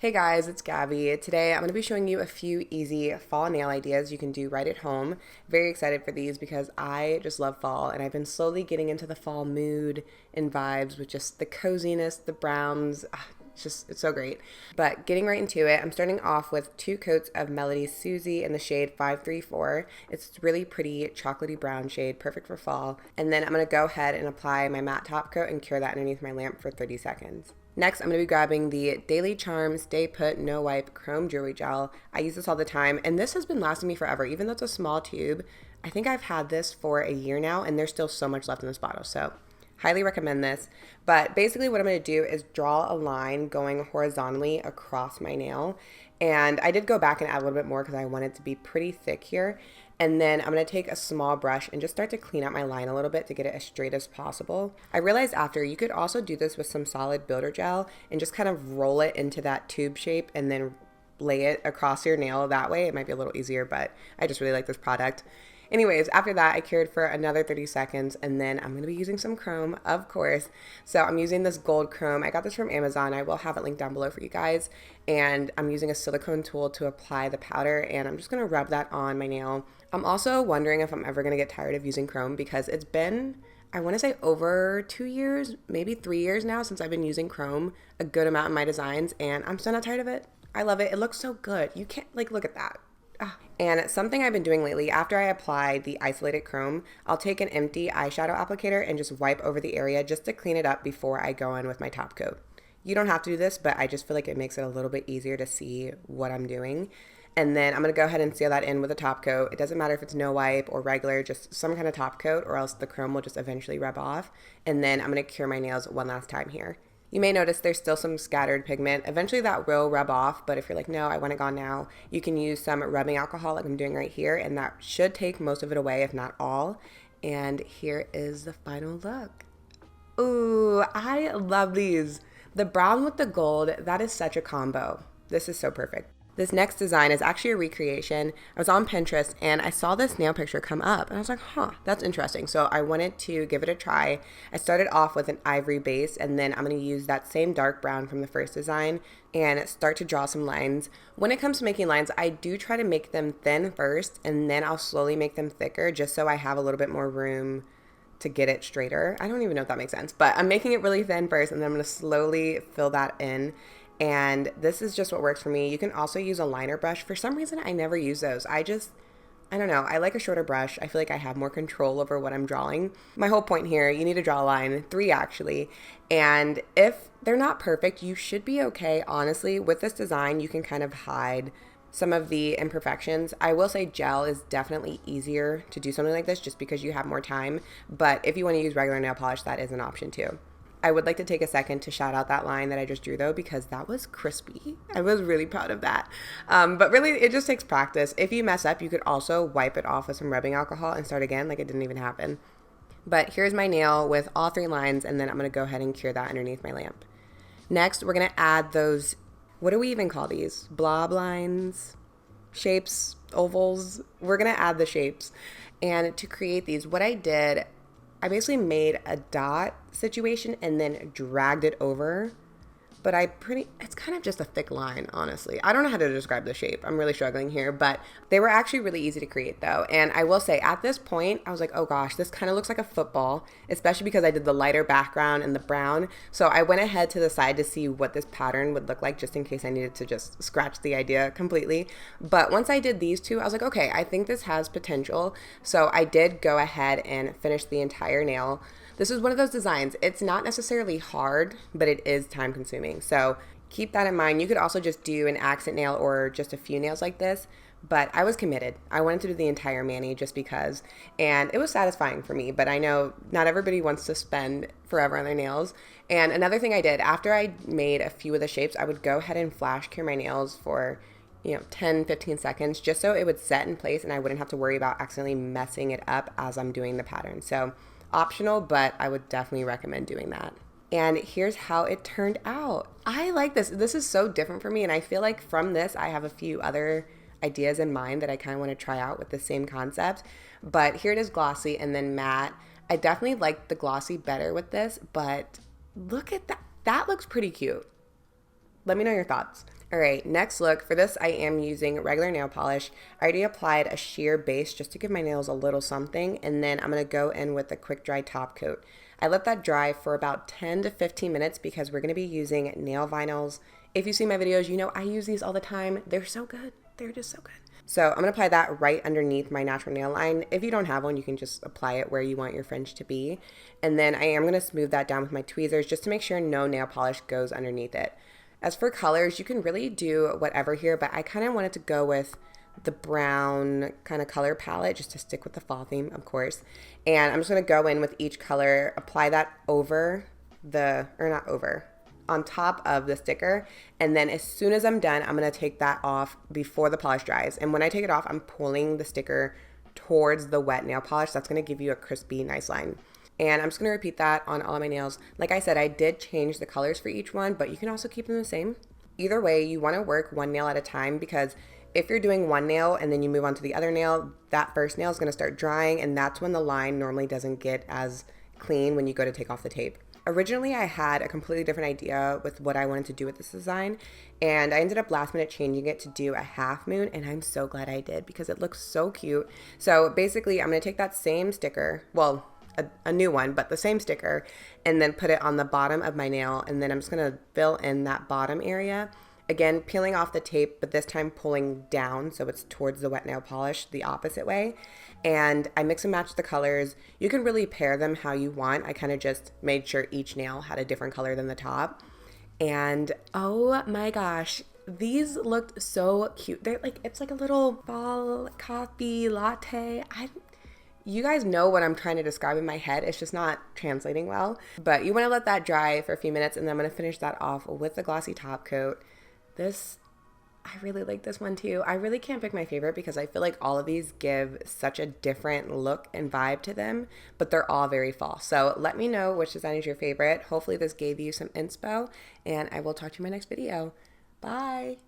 Hey guys, it's Gabby. Today I'm going to be showing you a few easy fall nail ideas you can do right at home. Very excited for these because I just love fall and I've been slowly getting into the fall mood and vibes with just the coziness, the browns. It's so great. But getting right into it, I'm starting off with 2 coats of Melody Susie in the shade 534. It's really pretty chocolatey brown shade, perfect for fall. And then I'm going to go ahead and apply my matte top coat and cure that underneath my lamp for 30 seconds. Next, I'm going to be grabbing the Daily Charm Stay Put No Wipe Chrome Jewelry Gel. I use this all the time, and this has been lasting me forever. Even though it's a small tube, I think I've had this for a year now, and there's still so much left in this bottle. So highly recommend this. But basically what I'm going to do is draw a line going horizontally across my nail. And I did go back and add a little bit more because I want it to be pretty thick here. And then I'm going to take a small brush and just start to clean out my line a little bit to get it as straight as possible. I realized after you could also do this with some solid builder gel and just kind of roll it into that tube shape and then lay it across your nail that way. It might be a little easier, but I just really like this product. Anyways, after that, I cured for another 30 seconds, and then I'm going to be using some chrome, of course. So I'm using this gold chrome. I got this from Amazon. I will have it linked down below for you guys. And I'm using a silicone tool to apply the powder, and I'm just going to rub that on my nail. I'm also wondering if I'm ever going to get tired of using chrome because it's been, I want to say, over 2 years, maybe 3 years now since I've been using chrome a good amount in my designs, and I'm still not tired of it. I love it. It looks so good. You can't, look at that. And something I've been doing lately, after I apply the isolated chrome, I'll take an empty eyeshadow applicator and just wipe over the area just to clean it up before I go in with my top coat. You don't have to do this, but I just feel like it makes it a little bit easier to see what I'm doing. And then I'm going to go ahead and seal that in with a top coat. It doesn't matter if it's no wipe or regular, just some kind of top coat, or else the chrome will just eventually rub off. And then I'm going to cure my nails one last time here. You may notice there's still some scattered pigment. Eventually that will rub off, but if you're like, no, I want it gone now, you can use some rubbing alcohol like I'm doing right here, and that should take most of it away, if not all. And here is the final look. Ooh, I love these. The brown with the gold, that is such a combo. This is so perfect. This next design is actually a recreation. I was on Pinterest and I saw this nail picture come up and I was like, huh, that's interesting. So I wanted to give it a try. I started off with an ivory base and then I'm going to use that same dark brown from the first design and start to draw some lines. When it comes to making lines, I do try to make them thin first and then I'll slowly make them thicker just so I have a little bit more room to get it straighter. I don't even know if that makes sense, but I'm making it really thin first and then I'm going to slowly fill that in. And this is just what works for me. You can also use a liner brush. For some reason, I never use those. I don't know. I like a shorter brush. I feel like I have more control over what I'm drawing. My whole point here, you need to draw a line, 3 actually. And if they're not perfect, you should be okay. Honestly, with this design, you can kind of hide some of the imperfections. I will say gel is definitely easier to do something like this just because you have more time. But if you want to use regular nail polish, that is an option too. I would like to take a second to shout out that line that I just drew though, because that was crispy. I was really proud of that. But really, it just takes practice. If you mess up, you could also wipe it off with some rubbing alcohol and start again like it didn't even happen. But here's my nail with all 3 lines, and then I'm going to go ahead and cure that underneath my lamp. Next, we're going to add those, what do we even call these? Blob lines? Shapes? Ovals? We're going to add the shapes. And to create these, what I did, I basically made a dot situation and then dragged it over. But it's kind of just a thick line, honestly. I don't know how to describe the shape. I'm really struggling here, but they were actually really easy to create though. And I will say at this point, I was like, oh gosh, this kind of looks like a football, especially because I did the lighter background and the brown. So I went ahead to the side to see what this pattern would look like just in case I needed to just scratch the idea completely. But once I did these 2, I was like, okay, I think this has potential. So I did go ahead and finish the entire nail. This is one of those designs. It's not necessarily hard, but it is time consuming. So keep that in mind. You could also just do an accent nail or just a few nails like this, but I was committed. I wanted to do the entire mani just because, and it was satisfying for me, but I know not everybody wants to spend forever on their nails. And another thing I did, after I made a few of the shapes, I would go ahead and flash cure my nails for 10, 15 seconds, just so it would set in place and I wouldn't have to worry about accidentally messing it up as I'm doing the pattern. So optional, but I would definitely recommend doing that. And here's how it turned out. I like this. This is so different for me, and I feel like from this, I have a few other ideas in mind that I kind of want to try out with the same concept. But here it is glossy and then matte. I definitely like the glossy better with this, but look at that. That looks pretty cute. Let me know your thoughts. All right, next look. For this, I am using regular nail polish. I already applied a sheer base just to give my nails a little something, and then I'm going to go in with a quick dry top coat. I let that dry for about 10 to 15 minutes because we're going to be using nail vinyls. If you see my videos, you know I use these all the time. They're so good. They're just so good. So I'm going to apply that right underneath my natural nail line. If you don't have one, you can just apply it where you want your fringe to be. And then I am going to smooth that down with my tweezers just to make sure no nail polish goes underneath it. As for colors, you can really do whatever here, but I kind of wanted to go with the brown kind of color palette just to stick with the fall theme, of course. And I'm just going to go in with each color, apply that over the, or not over, on top of the sticker. And then as soon as I'm done, I'm going to take that off before the polish dries. And when I take it off, I'm pulling the sticker towards the wet nail polish. That's going to give you a crispy, nice line. And I'm just going to repeat that on all of my nails. Like I said, I did change the colors for each one, but you can also keep them the same. Either way, you want to work one nail at a time because if you're doing one nail and then you move on to the other nail, that first nail is going to start drying, and that's when the line normally doesn't get as clean when you go to take off the tape. Originally, I had a completely different idea with what I wanted to do with this design, and I ended up last minute changing it to do a half moon, and I'm so glad I did because it looks so cute. So basically, I'm going to take that same sticker, well, a new one, but the same sticker, and then put it on the bottom of my nail, and then I'm just going to fill in that bottom area. Again, peeling off the tape, but this time pulling down so it's towards the wet nail polish the opposite way. And I mix and match the colors. You can really pair them how you want. I kind of just made sure each nail had a different color than the top. And oh my gosh, these looked so cute. They're like, it's like a little fall coffee latte. You guys know what I'm trying to describe in my head. It's just not translating well. But you want to let that dry for a few minutes, and then I'm going to finish that off with the glossy top coat. I really like this one too. I really can't pick my favorite because I feel like all of these give such a different look and vibe to them, but they're all very fall. So let me know which design is your favorite. Hopefully this gave you some inspo, and I will talk to you in my next video. Bye.